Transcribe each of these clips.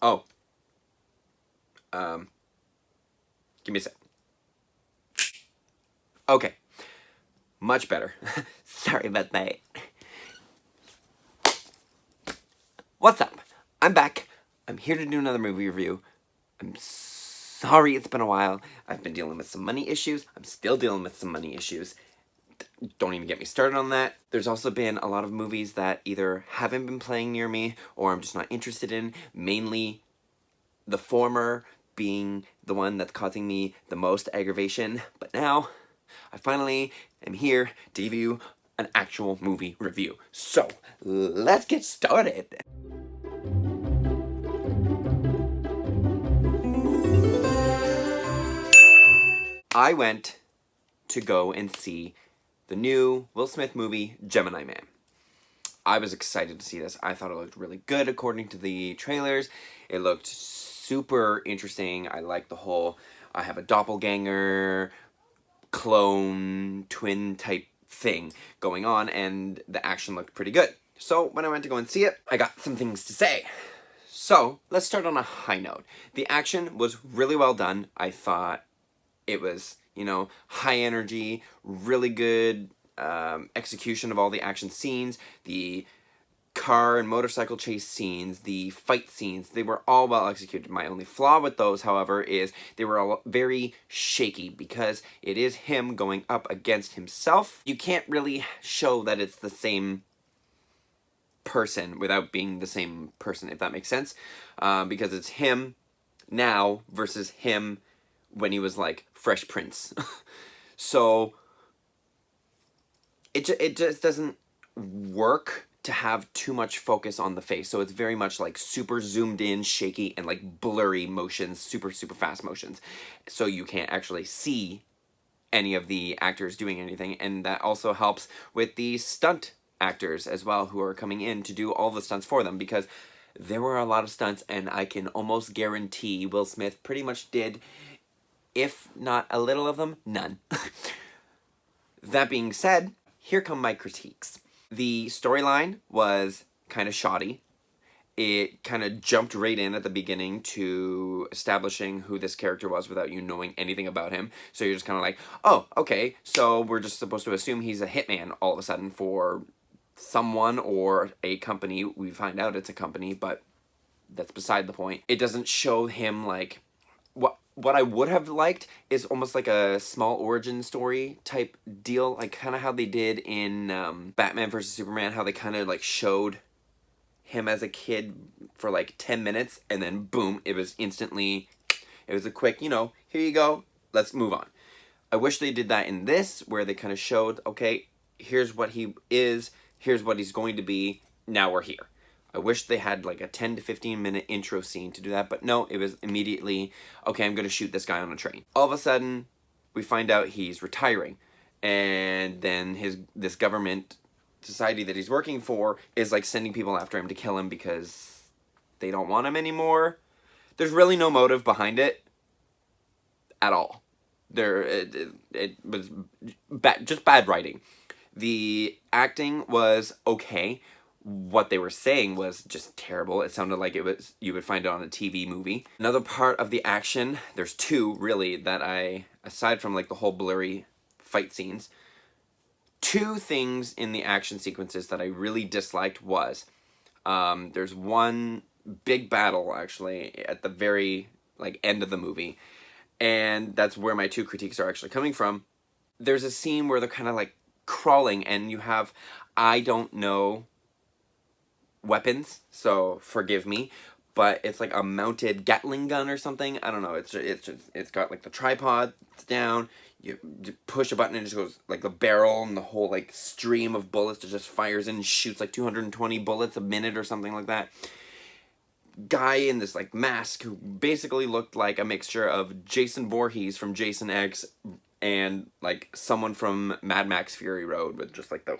Oh, give me a sec. Okay, much better. Sorry about that. What's up? I'm back. I'm here to do another movie review. I'm sorry it's been a while. I've been dealing with some money issues. I'm still dealing with some money issues. Don't even get me started on that. There's also been a lot of movies that either haven't been playing near me or I'm just not interested in, mainly the former being the one that's causing me the most aggravation. But now, I finally am here to give you an actual movie review. So, let's get started. I went to go and see the new Will Smith movie, Gemini Man. I was excited to see this. I thought it looked really good according to the trailers. It looked super interesting. I like the whole, I have a doppelganger, clone, twin type thing going on, and the action looked pretty good. So when I went to go and see it, I got some things to say. So let's start on a high note. The action was really well done. I thought it was, high energy, really good execution of all the action scenes, the car and motorcycle chase scenes, the fight scenes, they were all well executed. My only flaw with those, however, is they were all very shaky because it is him going up against himself. You can't really show that it's the same person without being the same person, if that makes sense, because it's him now versus him when he was like Fresh Prince. So it just doesn't work to have too much focus on the face. So it's very much like super zoomed in, shaky, and like blurry motions, super fast motions. So you can't actually see any of the actors doing anything. And that also helps with the stunt actors as well, who are coming in to do all the stunts for them, because there were a lot of stunts, and I can almost guarantee Will Smith pretty much did, if not a little of them, none. That being said, here come my critiques. The storyline was kind of shoddy. It kind of jumped right in at the beginning to establishing who this character was without you knowing anything about him. So you're just kind of like, oh, okay, so we're just supposed to assume he's a hitman all of a sudden for someone or a company. We find out it's a company, but that's beside the point. It doesn't show him like... What I would have liked is almost like a small origin story type deal, like kind of how they did in Batman vs. Superman, how they kind of like showed him as a kid for like 10 minutes, and then boom, it was a quick, here you go, let's move on. I wish they did that in this, where they kind of showed, okay, here's what he is, here's what he's going to be, now we're here. I wish they had like a 10 to 15 minute intro scene to do that, but no, it was immediately, okay, I'm going to shoot this guy on a train. All of a sudden, we find out he's retiring, and then this government society that he's working for is like sending people after him to kill him because they don't want him anymore. There's really no motive behind it at all. It was just bad writing. The acting was okay. What they were saying was just terrible. It sounded like you would find it on a TV movie. Another part of the action, there's two really that aside from like the whole blurry fight scenes, two things in the action sequences that I really disliked was, there's one big battle actually at the very like end of the movie, and that's where my two critiques are actually coming from. There's a scene where they're kind of like crawling, and you have, I don't know weapons, so forgive me, but it's like a mounted Gatling gun or something. I don't know. It's got like the tripod. It's down. You push a button and it just goes like the barrel, and the whole like stream of bullets just fires in and shoots like 220 bullets a minute or something like that. Guy in this like mask who basically looked like a mixture of Jason Voorhees from Jason X and like someone from Mad Max Fury Road with just like the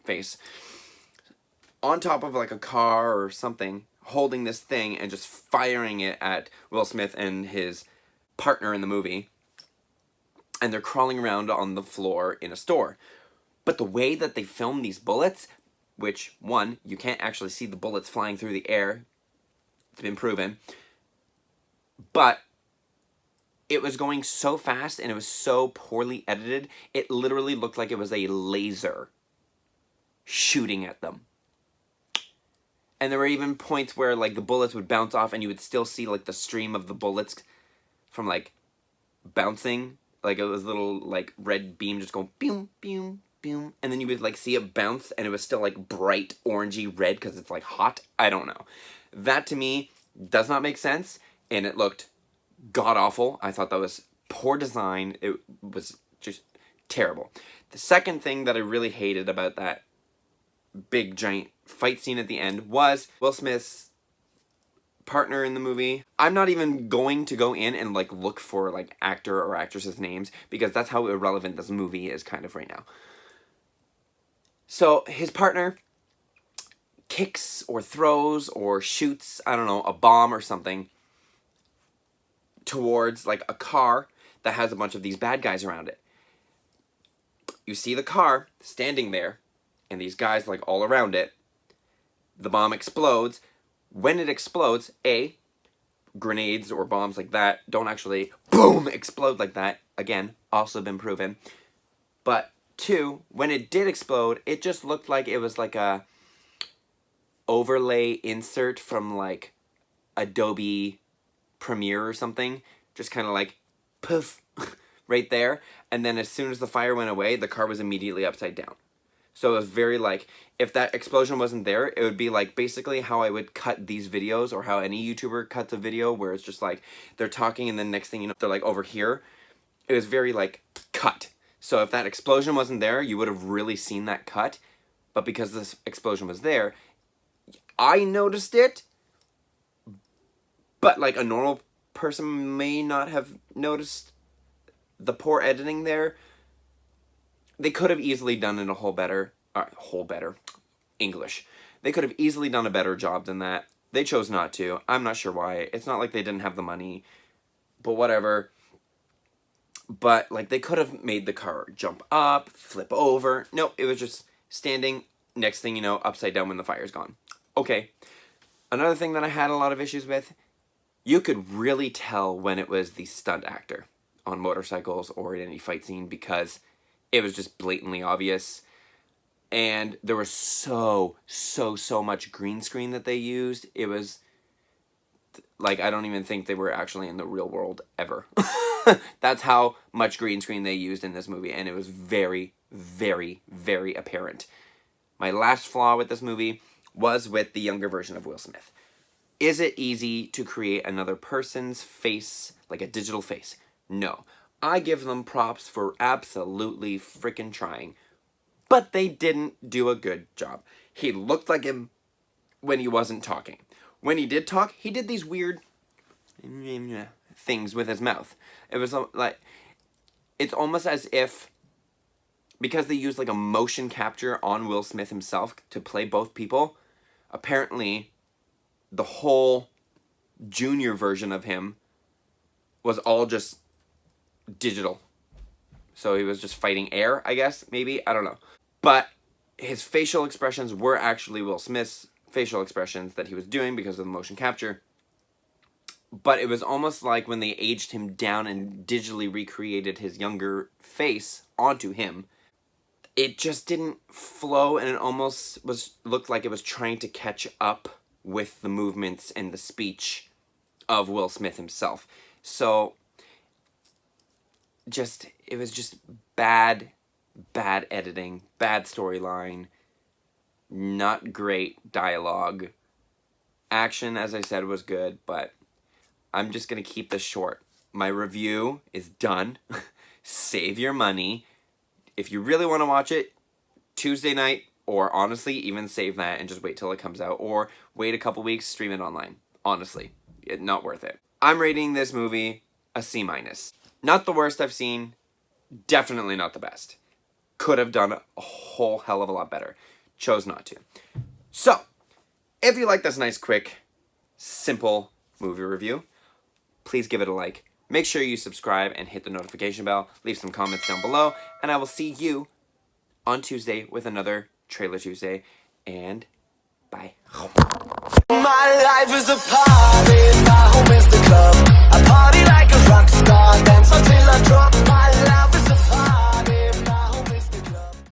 face on top of like a car or something, holding this thing and just firing it at Will Smith and his partner in the movie. And they're crawling around on the floor in a store. But the way that they film these bullets, which, one, you can't actually see the bullets flying through the air, it's been proven. but it was going so fast and it was so poorly edited, it literally looked like it was a laser shooting at them. And there were even points where, like, the bullets would bounce off and you would still see, like, the stream of the bullets from, like, bouncing. Like, it was a little, like, red beam just going boom, boom, boom. And then you would, like, see it bounce and it was still, like, bright orangey red because it's, like, hot. I don't know. That, to me, does not make sense. And it looked god-awful. I thought that was poor design. It was just terrible. The second thing that I really hated about that big giant fight scene at the end was Will Smith's partner in the movie. I'm not even going to go in and like look for like actor or actress's names because that's how irrelevant this movie is kind of right now. So his partner kicks or throws or shoots, I don't know, a bomb or something towards like a car that has a bunch of these bad guys around it. You see the car standing there and these guys like all around it. The bomb explodes. When it explodes, A, grenades or bombs like that don't actually boom explode like that. Again, also been proven. But 2, when it did explode, it just looked like it was like a overlay insert from like Adobe Premiere or something. Just kind of like poof right there. And then as soon as the fire went away, the car was immediately upside down. So it was very like, if that explosion wasn't there, it would be like basically how I would cut these videos or how any YouTuber cuts a video where it's just like they're talking and then next thing you know, they're like over here. It was very like cut. So if that explosion wasn't there, you would have really seen that cut. But because this explosion was there, I noticed it. But like a normal person may not have noticed the poor editing there. They could have easily done it English. They could have easily done a better job than that. They chose not to. I'm not sure why. It's not like they didn't have the money, but whatever. But like they could have made the car jump up, flip over. Nope, it was just standing, next thing you know, upside down when the fire's gone. Okay. Another thing that I had a lot of issues with, you could really tell when it was the stunt actor on motorcycles or in any fight scene because it was just blatantly obvious. And there was so much green screen that they used. It was like, I don't even think they were actually in the real world ever. That's how much green screen they used in this movie. And it was very apparent. My last flaw with this movie was with the younger version of Will Smith. Is it easy to create another person's face, like a digital face? No. I give them props for absolutely freaking trying. But they didn't do a good job. He looked like him when he wasn't talking. When he did talk, he did these weird things with his mouth. It was like, it's almost as if, because they used like a motion capture on Will Smith himself to play both people, apparently the whole junior version of him was all just digital. So he was just fighting air, I guess, maybe, I don't know. But his facial expressions were actually Will Smith's facial expressions that he was doing because of the motion capture. But it was almost like when they aged him down and digitally recreated his younger face onto him, it just didn't flow, and it almost looked like it was trying to catch up with the movements and the speech of Will Smith himself. So it was just bad editing, bad storyline, not great dialogue. Action, as I said, was good, but I'm just going to keep this short. My review is done. Save your money. If you really want to watch it, Tuesday night, or honestly, even save that and just wait till it comes out, or wait a couple weeks, stream it online. Honestly, not worth it. I'm rating this movie a C-. Not the worst I've seen, definitely not the best. Could have done a whole hell of a lot better. Chose not to. So, if you like this nice, quick, simple movie review, please give it a like. Make sure you subscribe and hit the notification bell. Leave some comments down below. And I will see you on Tuesday with another Trailer Tuesday. And bye. My life is a party.